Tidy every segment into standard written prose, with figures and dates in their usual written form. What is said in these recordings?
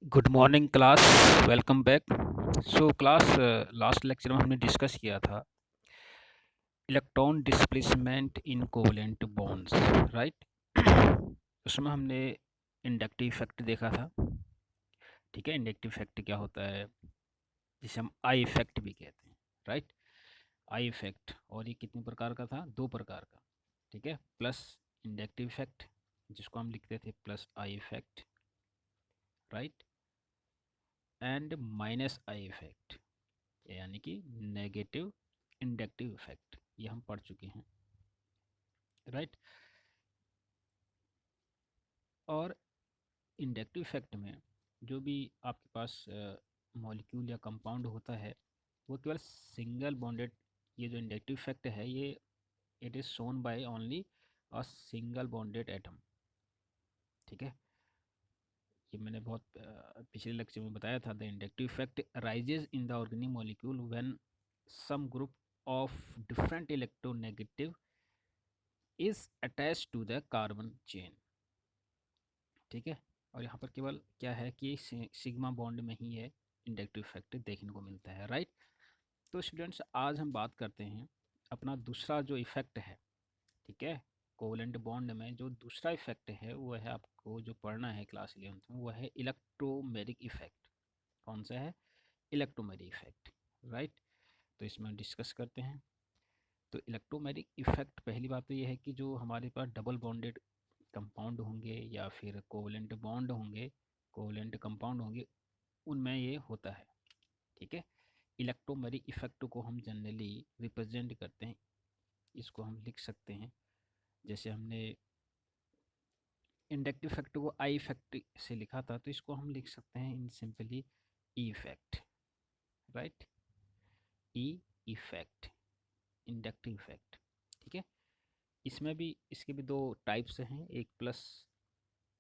Good morning class. Welcome back. So class, last lecture में हमने discuss किया था electron displacement in covalent bonds, right. उसमें हमने इंडक्टिव इफेक्ट देखा था। ठीक है, इंडक्टिव इफेक्ट क्या होता है, जिसे हम आई इफेक्ट भी कहते हैं, राइट। आई इफेक्ट, और ये कितने प्रकार का था, दो प्रकार का। ठीक है, प्लस इंडक्टिव इफेक्ट जिसको हम लिखते थे plus I effect, right, and minus I effect यानी कि नेगेटिव इंडक्टिव इफेक्ट, ये हम पढ़ चुके हैं, राइट। और इंडक्टिव इफेक्ट में जो भी आपके पास मॉलिक्यूल या कंपाउंड होता है वो केवल सिंगल बॉन्डेड, ये जो इंडक्टिव इफेक्ट है ये it is shown by only a single bonded atom. ठीक है, ये मैंने बहुत पिछले लेक्चर में बताया था। The inductive effect rises in the organic molecule when some group of different electronegative is attach to the carbon chain. ठीक है, और यहाँ पर केवल क्या है कि सिग्मा बॉन्ड में ही है इंडक्टिव इफेक्ट देखने को मिलता है, राइट। तो स्टूडेंट्स, आज हम बात करते हैं अपना दूसरा जो इफेक्ट है। ठीक है, कोवेलेंट बॉन्ड में जो दूसरा इफेक्ट है वो है, आपको जो पढ़ना है क्लास 11th में, वो है इलेक्ट्रोमेरिक इफेक्ट। कौन सा है? Electromeric effect, right. तो इसमें डिस्कस करते हैं। तो इलेक्ट्रोमेरिक इफेक्ट, पहली बात तो ये है कि जो हमारे पास डबल बॉन्डेड कंपाउंड होंगे या फिर कोवलेंट बॉन्ड होंगे, कोवलेंट कंपाउंड होंगे, उनमें ये होता है। ठीक है, इलेक्ट्रोमेरिक इफेक्ट को हम जनरली रिप्रेजेंट करते हैं, इसको हम लिख सकते हैं, जैसे हमने इंडक्टिव इफेक्ट को आई इफेक्ट से लिखा था, तो इसको हम लिख सकते हैं इन simply E effect, right. E effect, inductive effect. ठीक है, इसमें भी इसके भी दो टाइप्स हैं, एक प्लस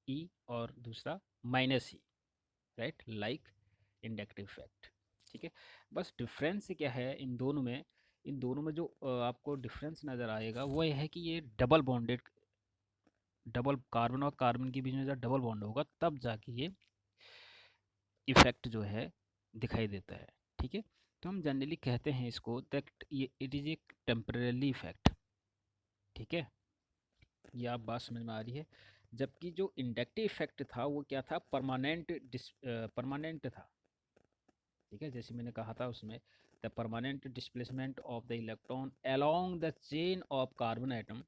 ई और दूसरा माइनस ई, राइट, लाइक इंडक्टिव इफेक्ट। ठीक है, बस डिफरेंस क्या है इन दोनों में? इन दोनों में जो आपको डिफरेंस नज़र आएगा वो ये है कि ये डबल बॉन्डेड, डबल कार्बन और कार्बन के बीच में जब डबल बॉन्ड होगा तब जाके ये इफेक्ट जो है दिखाई देता है। ठीक है, तो हम जनरली कहते हैं इसको दैट ये it is a temporary effect. ठीक है, ये आप बात समझ में आ रही है। जबकि जो इंडक्टिव इफेक्ट था वो क्या था, परमानेंट था। ठीक है, जैसे मैंने कहा था उसमें, the permanent displacement of the electron along the chain of carbon atom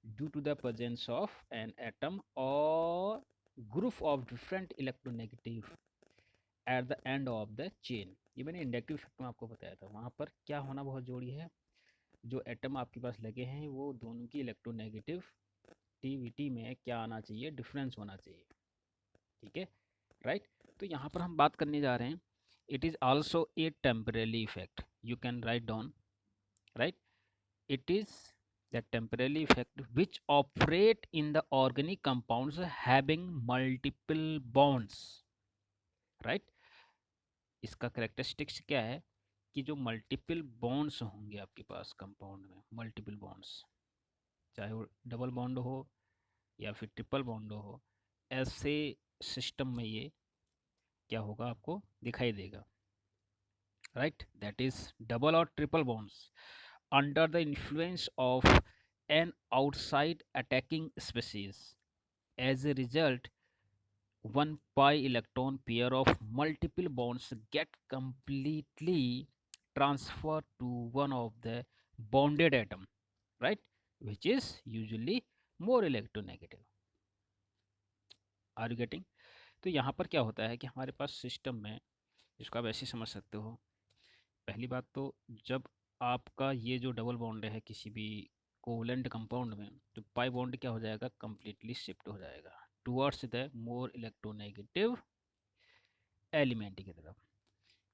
due to the presence of an atom और group of different electronegative at the end of the chain. ये मैंने इंडक्टिव इफेक्ट में आपको बताया था। वहाँ पर क्या होना बहुत जरूरी है, जो एटम आपके पास लगे हैं वो दोनों की इलेक्ट्रोनेगेटिविटी में क्या आना चाहिए, डिफरेंस होना चाहिए। ठीक है, राइट। तो यहाँ पर हम बात करने जा रहे हैं, it is also a temporary effect, you can write down, right. It is the temporary effect which operate in the organic compounds having multiple bonds, right. इसका करेक्टरिस्टिक्स क्या है कि जो मल्टीपल बॉन्ड्स होंगे आपके पास कंपाउंड में, मल्टीपल बॉन्ड्स, चाहे वो डबल बॉन्ड हो या फिर ट्रिपल बॉन्ड हो, ऐसे सिस्टम में ये क्या होगा आपको दिखाई देगा, राइट। दैट इज डबल और triple bonds under the influence of an outside attacking species. As a result, one pi electron pair of multiple bonds get completely transferred to one of the bonded atom, right, which is usually more electronegative. Are you getting? तो यहाँ पर क्या होता है कि हमारे पास system में, इसको आप ऐसे समझ सकते हो, पहली बात तो जब आपका ये जो डबल बॉन्ड है किसी भी कोवलेंट कंपाउंड में, तो पाई बॉन्ड क्या हो जाएगा, कंप्लीटली शिफ्ट हो जाएगा towards the more electronegative element की तरफ।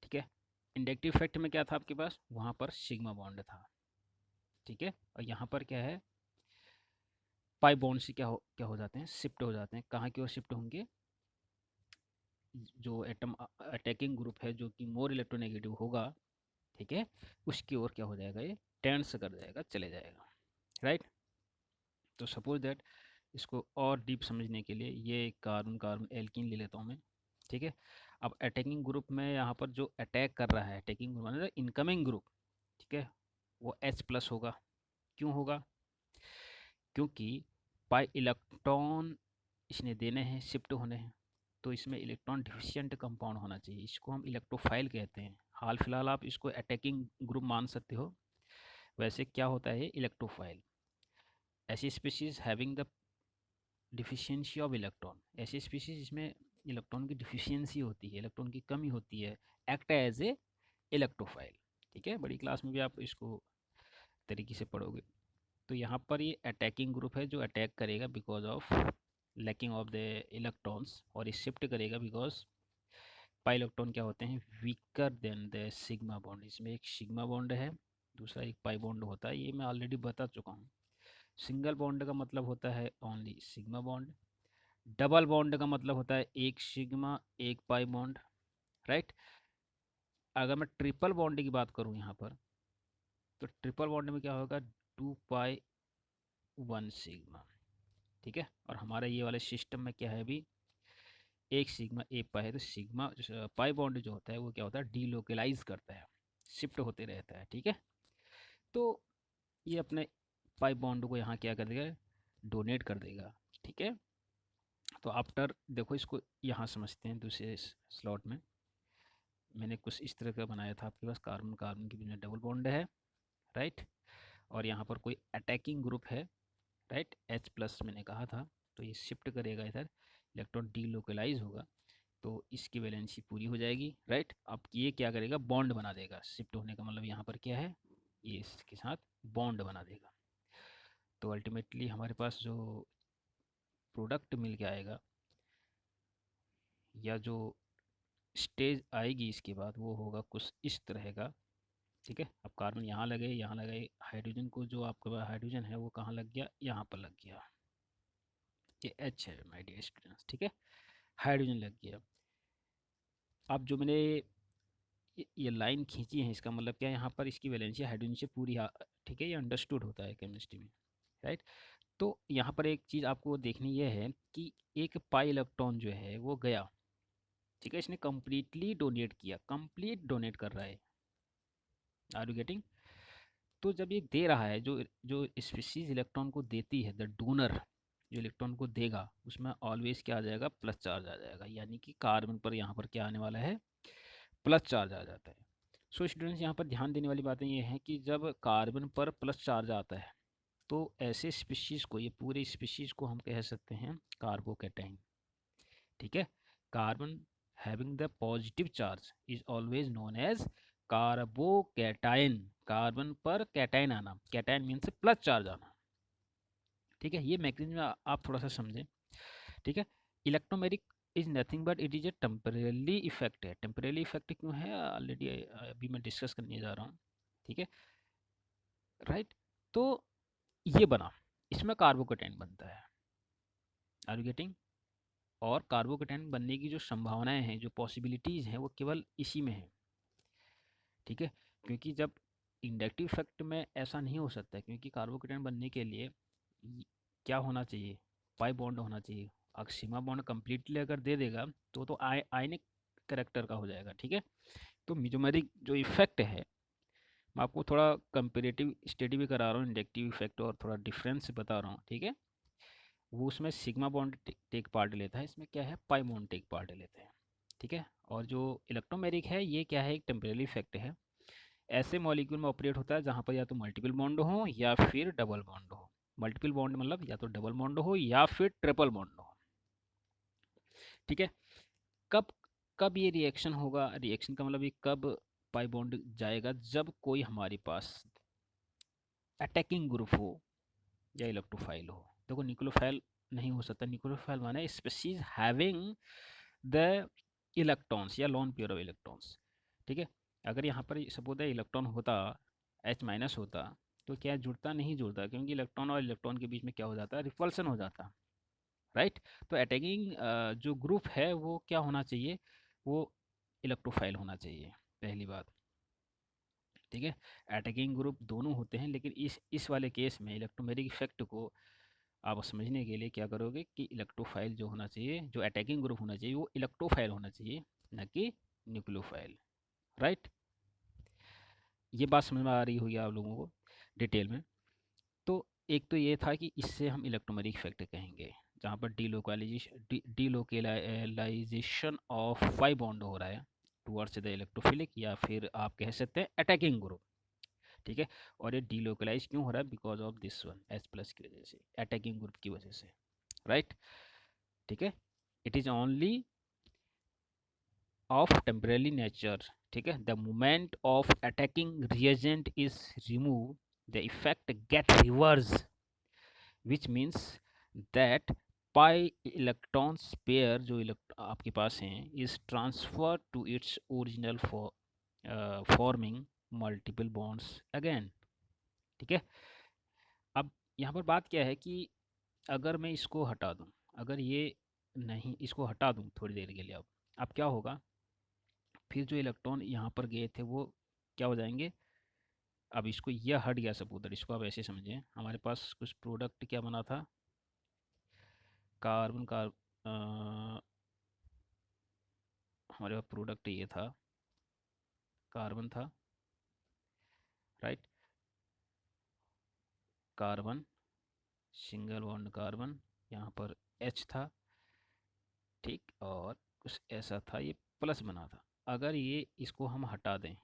ठीक है, इंडक्टिव इफेक्ट में क्या था आपके पास, वहाँ पर सिग्मा बॉन्ड था। ठीक है, और यहाँ पर क्या है, पाई बॉन्ड से क्या हो जाते हैं, शिफ्ट हो जाते हैं। कहाँ की ओर शिफ्ट होंगे, जो एटम अटैकिंग ग्रुप है जो कि मोर इलेक्ट्रोनेगेटिव होगा, ठीक है, उसकी ओर क्या हो जाएगा, ये टेंस कर जाएगा, चले जाएगा, राइट। तो सपोज दैट, इसको और डीप समझने के लिए ये कार्बन कार्बन एल्कीन ले लेता हूँ मैं। ठीक है। अब अटैकिंग ग्रुप में यहाँ पर जो अटैक कर रहा है, अटैकिंग ग्रुप मतलब इनकमिंग ग्रुप, ठीक है, वो H+ होगा। क्यों होगा? क्योंकि पाई इलेक्ट्रॉन इसने देने हैं, शिफ्ट होने हैं, तो इसमें इलेक्ट्रॉन डिफिशिएंट कंपाउंड होना चाहिए, इसको हम इलेक्ट्रोफाइल कहते हैं। हाल फिलहाल आप इसको अटैकिंग ग्रुप मान सकते हो, वैसे क्या होता है इलेक्ट्रोफाइल। ऐसी species having the deficiency of electron, ऐसी स्पीशीज जिसमें इलेक्ट्रॉन की डिफिशियंसी होती है, इलेक्ट्रॉन की कमी होती है, एक्ट एज ए इलेक्ट्रोफाइल। ठीक है, बड़ी क्लास में भी आप इसको तरीके से पढ़ोगे। तो यहाँ पर ये अटैकिंग ग्रुप है जो अटैक करेगा because of lacking of the electrons, और ये शिफ्ट करेगा बिकॉज पाई इलेक्ट्रॉन क्या होते हैं weaker then the sigma bond. इसमें एक सिग्मा बॉन्ड है, दूसरा एक पाई बॉन्ड होता है, ये मैं ऑलरेडी बता चुका हूँ। सिंगल बॉन्ड का मतलब होता है only sigma bond, double bond का मतलब होता है एक सिग्मा एक पाई बॉन्ड, राइट। अगर मैं ट्रिपल बॉन्ड की बात करूँ यहाँ पर, तो ट्रिपल बॉन्ड में क्या होगा 2 पाई 1 सिग्मा, ठीक है। और हमारा ये वाले सिस्टम में क्या है अभी एक सिग्मा एक पाई है, तो सिग्मा पाई बॉन्ड जो होता है वो क्या होता है डीलोकलाइज करता है, शिफ्ट होते रहता है, ठीक है। तो ये अपने पाई बॉन्ड को यहाँ क्या कर देगा डोनेट कर देगा, ठीक है। तो आफ्टर देखो इसको यहाँ समझते हैं, दूसरे स्लॉट में मैंने कुछ इस तरह का बनाया था, आपके पास कार्बन कार्बन के बीच में डबल बॉन्ड है, राइट, और यहाँ पर कोई अटैकिंग ग्रुप है, राइट, H+ मैंने कहा था, तो ये शिफ्ट करेगा इधर, इलेक्ट्रॉन डीलोकलाइज होगा, तो इसकी वैलेंसी पूरी हो जाएगी, राइट। अब ये क्या करेगा बॉन्ड बना देगा, शिफ्ट होने का मतलब यहाँ पर क्या है ये इसके साथ बॉन्ड बना देगा। तो अल्टीमेटली हमारे पास जो प्रोडक्ट मिल के आएगा या जो स्टेज आएगी इसके बाद वो होगा कुछ इस तरह का, ठीक है। अब कार्बन यहाँ लगे यहाँ लगे, हाइड्रोजन को जो आपके पास हाइड्रोजन है वो कहाँ लग गया यहाँ पर लग गया, ये H है माय डियर स्टूडेंट्स, ठीक है, हाइड्रोजन लग गया। अब जो मैंने ये लाइन खींची है इसका मतलब क्या है यहाँ पर इसकी वैलेंसी हाइड्रोजन से पूरी ठीक है, ये अंडरस्टूड होता है केमिस्ट्री में, राइट। तो यहाँ पर एक चीज़ आपको देखनी ये है कि एक पाई इलेक्ट्रॉन जो है वो गया, ठीक है, इसने कम्प्लीटली डोनेट किया, कंप्लीट डोनेट कर रहा है, आर यू गेटिंग। तो जब ये दे रहा है जो जो स्पीशीज इलेक्ट्रॉन को देती है, द डोनर जो इलेक्ट्रॉन को देगा उसमें ऑलवेज क्या आ जाएगा प्लस चार्ज आ जाएगा, यानी कि कार्बन पर यहाँ पर क्या आने वाला है प्लस चार्ज आ जाता है। सो स्टूडेंट्स यहाँ पर ध्यान देने वाली बातें ये हैं कि जब कार्बन पर प्लस चार्ज आता है तो ऐसे स्पीशीज को, ये पूरे स्पीशीज को हम कह सकते हैं कार्बोकैटाइन, ठीक है। Carbon having the positive charge is always known as carbocation, carbon पर कैटाइन आना, कैटाइन मीन्स प्लस चार्ज आना, ठीक है। ये मैकेनिज्म आप थोड़ा सा समझें, ठीक है। Electromeric is nothing but it is a temporarily effect है, टेम्परेली इफेक्ट क्यों है ऑलरेडी अभी मैं डिस्कस करने जा रहा हूँ, ठीक है, राइट। तो ये बना, इसमें कार्बोकैटाइन बनता है, आर यू गेटिंग। और कार्बोकैटाइन बनने की जो संभावनाएं हैं, जो पॉसिबिलिटीज़ हैं, वो केवल इसी में है, ठीक है। क्योंकि जब इंडक्टिव इफेक्ट में ऐसा नहीं हो सकता है, क्योंकि कार्बोकैटाइन बनने के लिए क्या होना चाहिए पाई बॉन्ड होना चाहिए। अक्सीमा बॉन्ड कंप्लीटली अगर दे देगा तो आयनिक करेक्टर का हो जाएगा, ठीक है। तो मिजोमेरिक जो इफेक्ट है, मैं आपको थोड़ा कंपेरेटिव स्टडी भी करा रहा हूँ, इंडक्टिव इफेक्ट और थोड़ा डिफरेंस बता रहा हूँ, ठीक है। वो उसमें सिग्मा बॉन्ड टेक पार्ट लेता है, इसमें क्या है पाई बॉन्ड टेक पार्ट लेते हैं, ठीक है। और जो इलेक्ट्रोमेरिक है ये क्या है एक टेम्परेरी इफेक्ट है, ऐसे मॉलिक्यूल में ऑपरेट होता है जहाँ पर या तो मल्टीपल बॉन्ड हो या फिर डबल बॉन्ड हो। मल्टीपल बॉन्ड मतलब या तो डबल बॉन्ड हो या फिर ट्रिपल बॉन्ड हो, ठीक है। कब कब ये रिएक्शन होगा, रिएक्शन का मतलब ये कब पाई बॉन्ड जाएगा, जब कोई हमारे पास अटैकिंग ग्रुप हो या इलेक्ट्रोफाइल हो। देखो न्यूक्लियोफाइल नहीं हो सकता, न्यूक्लियोफाइल माने स्पीशीज हैविंग द इलेक्ट्रॉन्स या लोन पेयर ऑफ इलेक्ट्रॉन्स, ठीक है। अगर यहाँ पर सपोज इलेक्ट्रॉन होता H- होता तो क्या जुड़ता, नहीं जुड़ता, क्योंकि इलेक्ट्रॉन और इलेक्ट्रॉन के बीच में क्या हो जाता है रिपल्सन हो जाता, राइट। तो अटैकिंग जो ग्रुप है वो क्या होना चाहिए, वो इलेक्ट्रोफाइल होना चाहिए, पहली बात, ठीक है। अटैकिंग ग्रुप दोनों होते हैं, लेकिन इस वाले केस में इलेक्ट्रोमेरिक इफेक्ट को आप समझने के लिए क्या करोगे कि इलेक्ट्रोफाइल जो होना चाहिए, जो अटैकिंग ग्रुप होना चाहिए, वो इलेक्ट्रोफाइल होना चाहिए, ना कि न्यूक्लियोफाइल। राइट, ये बात समझ में आ रही होगी आप लोगों को डिटेल में। तो एक तो ये था कि इससे हम इलेक्ट्रोमेरिक इफेक्ट कहेंगे, जहाँ पर डीलोकलाइजेशन ऑफ फाई बॉन्ड हो रहा है टुवर्ड्स द इलेक्ट्रोफिलिक, या फिर आप कह सकते हैं अटैकिंग ग्रुप। ठीक है, और ये डीलोकलाइज क्यों हो रहा है? Because of this one, H plus की वजह से, अटैकिंग ग्रुप की वजह से। राइट, ठीक है, it is only of temporary nature. ठीक है, the moment of attacking reagent is remove, the effect get reverse, which means that pi electrons pair जो आपके पास हैं is transfer to its original forming multiple bonds again. ठीक है, अब यहाँ पर बात क्या है कि अगर मैं इसको हटा दूँ, अगर ये नहीं, इसको हटा दूँ थोड़ी देर के लिए, अब क्या होगा, फिर जो इलेक्ट्रॉन यहाँ पर गए थे वो क्या हो जाएंगे? अब इसको यह हट गया सपोज, इसको आप ऐसे समझें, हमारे पास कुछ प्रोडक्ट क्या बना था, कार्बन हमारे पास प्रोडक्ट ये था, कार्बन था। Right, carbon, single bond carbon, यहाँ पर H था। ठीक, और कुछ ऐसा था, ये प्लस बना था। अगर ये इसको हम हटा दें,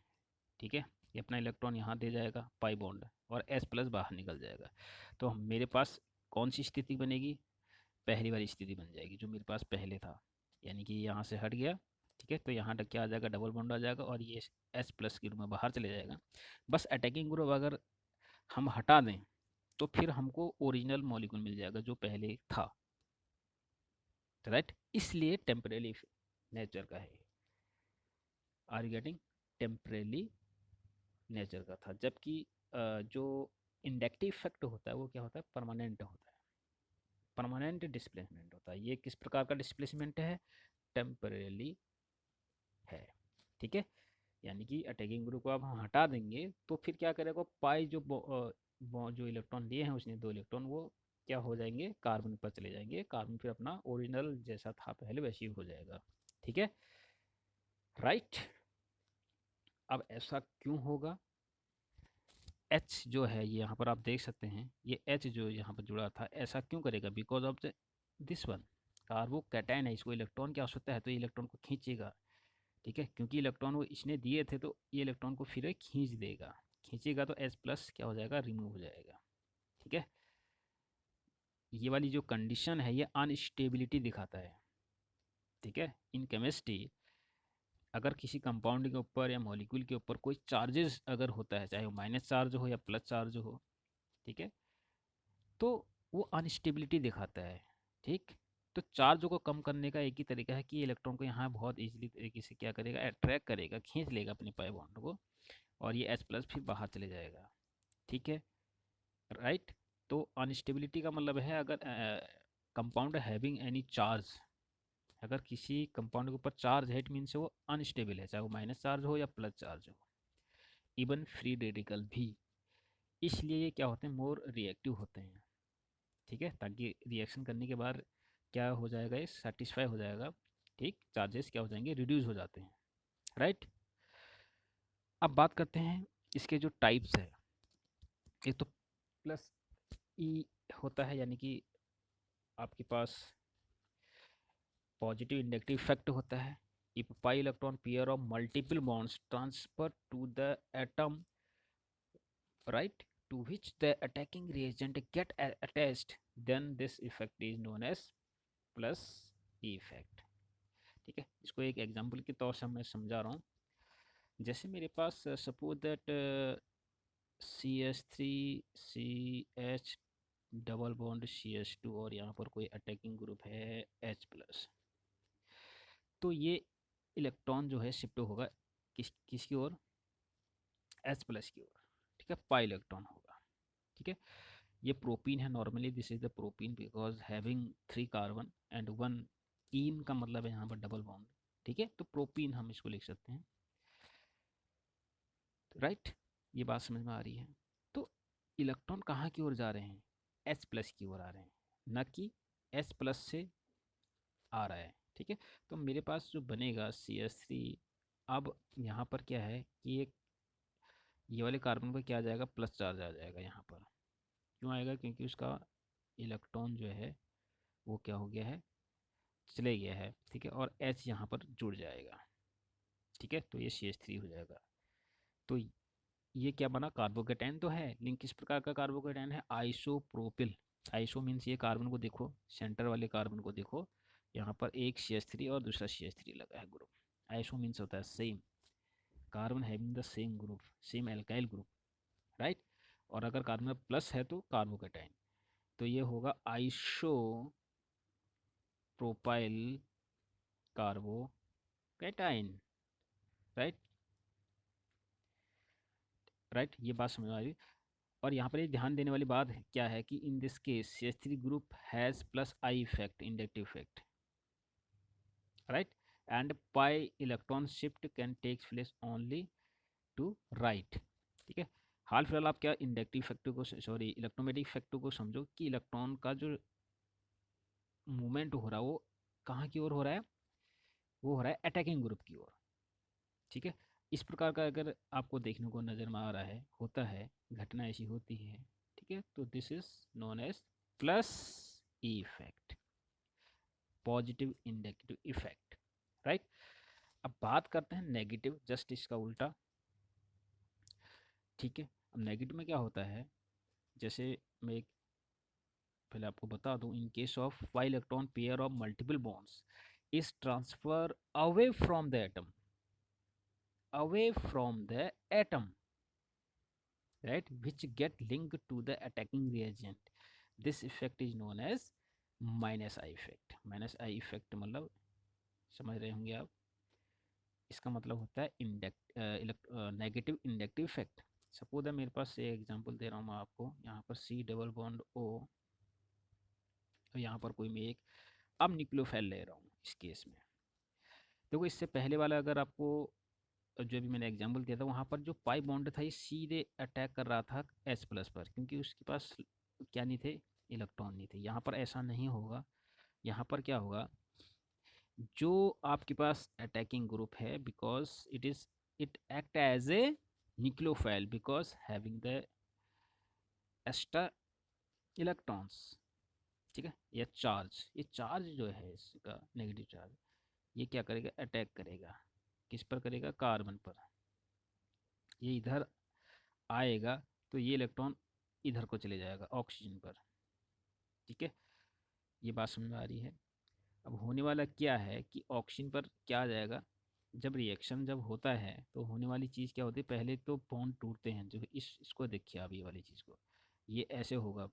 ठीक है, ये अपना इलेक्ट्रॉन यहाँ दे जाएगा पाई बॉन्ड, और H प्लस बाहर निकल जाएगा, तो मेरे पास कौन सी स्थिति बनेगी? पहली वाली स्थिति बन जाएगी जो मेरे पास पहले था, यानी कि यहाँ से हट गया। ठीक है, तो यहाँ तक क्या आ जाएगा? डबल बॉन्ड आ जाएगा, और ये H प्लस के रूप में बाहर चले जाएगा। बस अटैकिंग ग्रुप अगर हम हटा दें तो फिर हमको ओरिजिनल मॉलिक्यूल मिल जाएगा जो पहले था। राइट, इसलिए टेम्परेरी नेचर का है। Are you getting? Temporary nature का था, जबकि जो इंडक्टिव इफेक्ट होता है वो क्या होता है? परमानेंट होता है, परमानेंट डिस्प्लेसमेंट होता है। ये किस प्रकार का डिस्प्लेसमेंट है? टेम्परेरी है। ठीक है, यानी कि अटैकिंग ग्रुप को अब हम हटा देंगे तो फिर क्या करेगा? पाई जो इलेक्ट्रॉन लिए हैं उसने, दो इलेक्ट्रॉन, वो क्या हो जाएंगे? कार्बन पर चले जाएंगे, कार्बन फिर अपना ओरिजिनल जैसा था पहले वैसे ही हो जाएगा। ठीक है, राइट। अब ऐसा क्यों होगा? एच जो है ये यहाँ पर आप देख सकते हैं, ये एच जो यहाँ पर जुड़ा था ऐसा क्यों करेगा? Because of this one, कार्बो cation है, इसको इलेक्ट्रॉन की आवश्यकता है तो ये इलेक्ट्रॉन को खींचेगा। ठीक है, क्योंकि इलेक्ट्रॉन वो इसने दिए थे तो ये इलेक्ट्रॉन को फिर खींच देगा, खींचेगा तो H प्लस क्या हो जाएगा? रिमूव हो जाएगा। ठीक है, ये वाली जो कंडीशन है ये अनस्टेबिलिटी दिखाता है। ठीक है, इन केमिस्ट्री अगर किसी कंपाउंड के ऊपर या मॉलिक्यूल के ऊपर कोई चार्जेस अगर होता है, चाहे वो माइनस चार्ज हो या प्लस चार्ज हो, ठीक है, तो वो अनस्टेबिलिटी दिखाता है। ठीक, तो चार्ज को कम करने का एक ही तरीका है कि इलेक्ट्रॉन को यहाँ बहुत इजीली तरीके से क्या करेगा? अट्रैक्ट करेगा, खींच लेगा अपने पाई बॉन्ड को, और ये H प्लस फिर बाहर चले जाएगा। ठीक है, राइट। तो अनस्टेबिलिटी का मतलब है अगर कंपाउंड हैविंग एनी चार्ज, अगर किसी कंपाउंड के ऊपर चार्ज है, इट मीन्स वो अनस्टेबल है, चाहे वो माइनस चार्ज हो या प्लस चार्ज हो, इवन फ्री रेडिकल भी। इसलिए ये क्या होते हैं? मोर रिएक्टिव होते हैं। ठीक है, ताकि रिएक्शन करने के बाद क्या हो जाएगा? ये सेटिस्फाई हो जाएगा। ठीक, चार्जेस क्या हो जाएंगे? रिड्यूस हो जाते हैं। राइट, अब बात करते हैं इसके जो टाइप्स है। एक तो प्लस ई होता है, यानी कि आपके पास पॉजिटिव इंडक्टिव इफेक्ट होता है। If pi electron pair of multiple bonds transfer to the atom, right, to which the attacking reagent get attached, then this effect is known as plus E effect। ठीक है, इसको एक example के तौर से मैं समझा रहा हूँ। जैसे मेरे पास suppose that CH3CH double bond CH2, और यहाँ पर कोई अटैकिंग ग्रुप है H प्लस, तो ये इलेक्ट्रॉन जो है शिफ्ट होगा किसकी ओर? H प्लस की ओर। ठीक है, पाई इलेक्ट्रॉन होगा। ठीक है, ये प्रोपीन है, normally this is the propene because having 3 carbon and 1 ईन का मतलब है यहाँ पर डबल बॉन्ड। ठीक है, तो प्रोपीन हम इसको लिख सकते हैं। राइट, ये बात समझ में आ रही है? तो इलेक्ट्रॉन कहाँ की ओर जा रहे हैं? H प्लस की ओर आ रहे हैं। ना कि एच प्लस से आ रहा है। ठीक है, तो मेरे पास जो बनेगा CH3, अब यहाँ पर क्या है कि एक ये वाले कार्बन पर क्या आ जाएगा, प्लस चार्ज आ जाएगा यहाँ पर। क्यों आएगा, क्योंकि उसका इलेक्ट्रॉन जो है वो क्या हो गया है, चले गया है। ठीक है, और H यहाँ पर जुड़ जाएगा। ठीक है, तो ये CH3 हो जाएगा। तो ये क्या बना, कार्बोकेटाइन तो है, लेकिन किस प्रकार का कार्बोकेटाइन है, आइसोप्रोपिल। आइसो मीन्स ये कार्बन को देखो, सेंटर वाले कार्बन को देखो, यहाँ पर एक CH3 और दूसरा CH3 लगा है ग्रुप। आइसो मीन्स होता है same, carbon having the same group, same alkyl group, right. और अगर कार्बन में प्लस है तो कार्बोकेटाइन, तो ये होगा iso propyl carbocation, right. Right, ये बात समझ में आ रही। और यहाँ पर ये ध्यान देने वाली बात है, क्या है कि in this case CH3 group has plus I effect, inductive effect, right, and pi electron shift can take place only to right. ठीक है, हाल फिलहाल आप क्या इंडक्टिव फैक्टर को, सॉरी इलेक्ट्रोमैटिक फैक्टर को समझो कि इलेक्ट्रॉन का जो मूवमेंट हो रहा है वो कहाँ की ओर हो रहा है, वो हो रहा है अटैकिंग ग्रुप की ओर। ठीक है, इस प्रकार का अगर आपको देखने को नज़र में आ रहा है, होता है, घटना ऐसी होती है। ठीक है, तो this is known as plus effect, positive inductive effect, right. अब बात करते हैं नेगेटिव, जस्ट इसका उल्टा। ठीक है, अब नेगेटिव में क्या होता है, जैसे मैं एक पहले आपको बता दूं, in case of Y electron pair of multiple bonds is transfer away from the atom, away from the atom, right, which get linked to the attacking reagent, this effect is known as minus I effect. Minus I effect मतलब समझ रहे होंगे आप, इसका मतलब होता है negative inductive effect. Suppose है मेरे पास एक एग्जांपल दे रहा हूँ मैं आपको, यहाँ पर C डबल बॉन्ड O, और यहाँ पर कोई मैं एक अब न्यूक्लियोफाइल ले रहा हूँ इस केस में। देखो इससे पहले वाला अगर आपको जो भी मैंने एग्जांपल दिया था, वहाँ पर जो पाई बॉन्ड था ये सीधे अटैक कर रहा था H प्लस पर, क्योंकि उसके पास क्या नहीं थे, इलेक्ट्रॉन नहीं थे। यहाँ पर ऐसा नहीं होगा, यहाँ पर क्या होगा, जो आपके पास अटैकिंग ग्रुप है, because it act as a nucleophile because having the extra electrons. ठीक है, ये चार्ज जो है इसका नेगेटिव चार्ज, ये क्या करेगा, अटैक करेगा, किस पर करेगा, कार्बन पर। ये इधर आएगा तो ये इलेक्ट्रॉन इधर को चले जाएगा ऑक्सीजन पर। ठीक है, ये बात समझ में आ रही है। अब होने वाला क्या है कि ऑक्सीजन पर क्या आ जाएगा, जब रिएक्शन जब होता है तो होने वाली चीज़ क्या होती है, पहले तो बॉन्ड टूटते हैं, जो इसको देखिए आप, ये वाली चीज़ को, ये ऐसे होगा,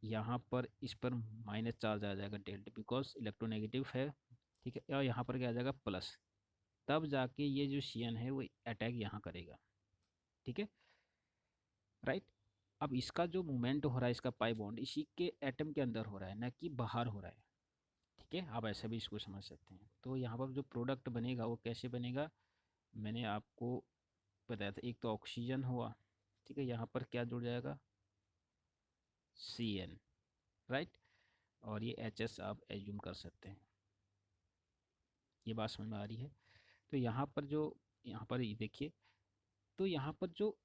यहाँ पर इस पर माइनस चार्ज आ जाएगा डेल्टा, बिकॉज इलेक्ट्रोनेगेटिव है। ठीक है, और यहाँ पर क्या आ जाएगा, प्लस, तब जाके ये जो CN है वो अटैक यहाँ करेगा। ठीक है, राइट। अब इसका जो मूवमेंट हो रहा है, इसका पाई बॉन्ड इसी के एटम के अंदर हो रहा है, ना कि बाहर हो रहा है। ठीक है, आप ऐसा भी इसको समझ सकते हैं। तो यहाँ पर जो प्रोडक्ट बनेगा वो कैसे बनेगा, मैंने आपको बताया था, एक तो ऑक्सीजन हुआ, ठीक है, यहाँ पर क्या जुड़ जाएगा, CN, राइट, और ये HS आप एज्यूम कर सकते हैं। ये बात समझ में आ रही है। तो यहाँ पर ये देखिए, तो यहाँ पर जो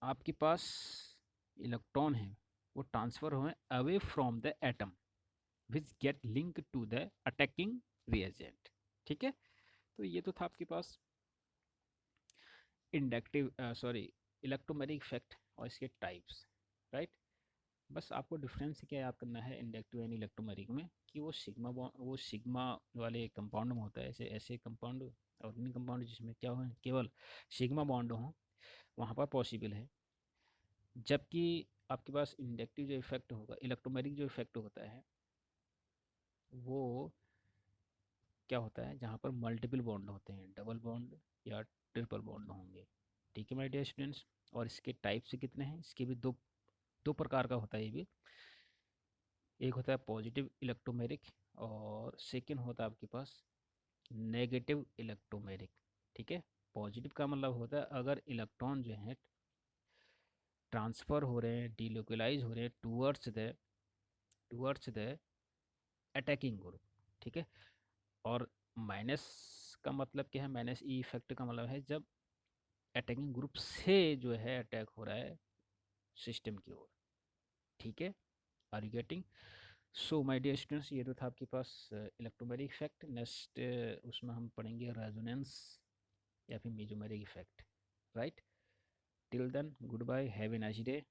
आपके पास इलेक्ट्रॉन है वो ट्रांसफ़र हुए away from the atom which get link to the attacking reagent. ठीक है, तो ये तो था आपके पास इंडक्टिव सॉरी इलेक्ट्रोमैग्नेटिक इफेक्ट और इसके टाइप्स, राइट। बस आपको डिफरेंस क्या याद करना है इंडक्टिव एंड इलेक्ट्रोमैग्नेटिक में, कि वो सिग्मा वाले कंपाउंड में होता है, ऐसे ऐसे कंपाउंड, ऑर्गेनिक कंपाउंड जिसमें क्या हो, केवल सिग्मा बॉन्ड हो, वहाँ पर पॉसिबल है। जबकि आपके पास इंडक्टिव जो इफेक्ट होगा, इलेक्ट्रोमैग्नेटिक जो इफेक्ट होता है, वो क्या होता है, जहाँ पर मल्टीपल बॉन्ड होते हैं, डबल बॉन्ड या ट्रिपल बॉन्ड होंगे। ठीक है माय डियर स्टूडेंट्स, और इसके टाइप से कितने हैं, इसके भी दो दो प्रकार का होता है ये भी। एक होता है पॉजिटिव इलेक्ट्रोमेरिक, और सेकंड होता है आपके पास नेगेटिव इलेक्ट्रोमेरिक। ठीक है, पॉजिटिव का मतलब होता है अगर इलेक्ट्रॉन जो है ट्रांसफ़र हो रहे हैं, डीलोकलाइज हो रहे हैं towards the towards the attacking group, ठीक है। और माइनस का मतलब क्या है, माइनस ई इफेक्ट का मतलब है जब अटैकिंग ग्रुप से जो है अटैक हो रहा है सिस्टम की ओर, ठीक है। Are you getting? So my dear students, ये तो था आपके पास इलेक्ट्रोमैग्नेटिक इफेक्ट। नेक्स्ट उसमें हम पढ़ेंगे रेजोनेंस या फिर mesomeric effect, right. Till then good bye, have a nice day.